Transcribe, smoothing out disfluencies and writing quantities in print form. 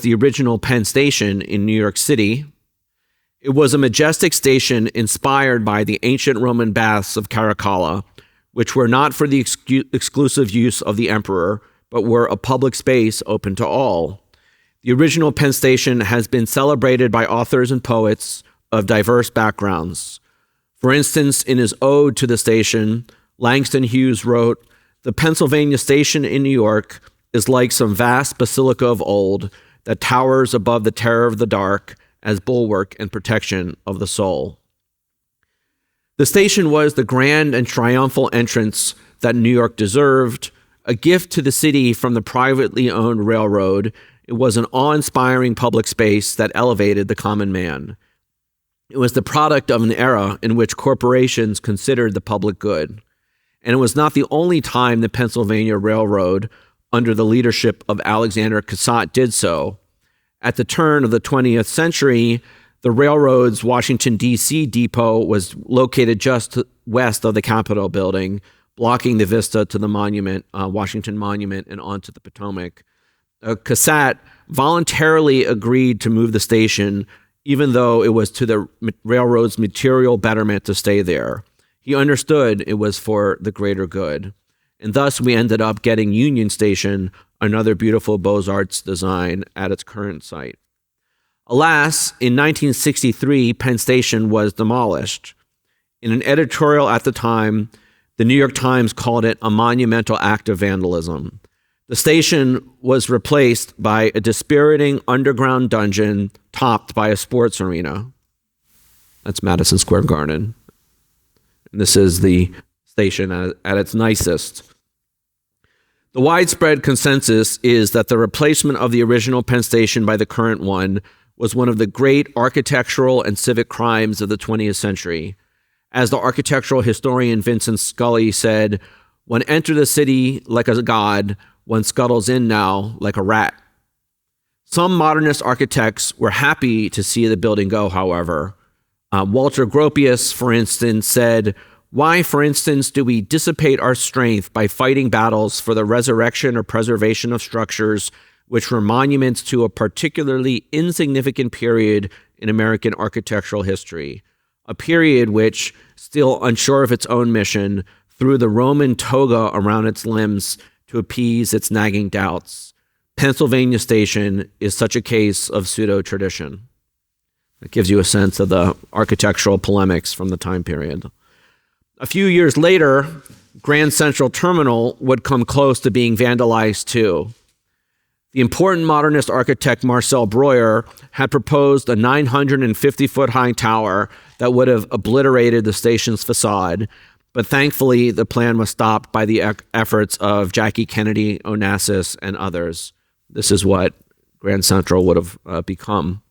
the original Penn Station in New York City. It was a majestic station inspired by the ancient Roman baths of Caracalla, which were not for the exclusive use of the emperor, but were a public space open to all. The original Penn Station has been celebrated by authors and poets of diverse backgrounds. For instance, in his ode to the station, Langston Hughes wrote, "The Pennsylvania Station in New York is like some vast basilica of old that towers above the terror of the dark as bulwark and protection of the soul." The station was the grand and triumphal entrance that New York deserved, a gift to the city from the privately owned railroad. It was an awe-inspiring public space that elevated the common man. It was the product of an era in which corporations considered the public good. And it was not the only time the Pennsylvania Railroad, under the leadership of Alexander Cassatt, did so. At the turn of the 20th century, the railroad's Washington, D.C. depot was located just west of the Capitol building, blocking the vista to the monument, Washington Monument, and onto the Potomac. Cassatt voluntarily agreed to move the station, even though it was to the railroad's material betterment to stay there. He understood it was for the greater good. And thus we ended up getting Union Station, another beautiful Beaux-Arts design, at its current site. Alas, in 1963, Penn Station was demolished. In an editorial at the time, the New York Times called it a monumental act of vandalism. The station was replaced by a dispiriting underground dungeon topped by a sports arena. That's Madison Square Garden. And this is the station at its nicest. The widespread consensus is that the replacement of the original Penn Station by the current one was one of the great architectural and civic crimes of the 20th century. As the architectural historian Vincent Scully said, "One entered the city like a god, one scuttles in now like a rat." Some modernist architects were happy to see the building go, however. Walter Gropius, for instance, said, "Why, for instance, do we dissipate our strength by fighting battles for the resurrection or preservation of structures which were monuments to a particularly insignificant period in American architectural history, a period which, still unsure of its own mission, threw the Roman toga around its limbs to appease its nagging doubts. Pennsylvania Station is such a case of pseudo-tradition." It gives you a sense of the architectural polemics from the time period. A few years later, Grand Central Terminal would come close to being vandalized too. The important modernist architect Marcel Breuer had proposed a 950-foot-high tower that would have obliterated the station's facade, but thankfully the plan was stopped by the efforts of Jackie Kennedy Onassis and others. This is what Grand Central would have become.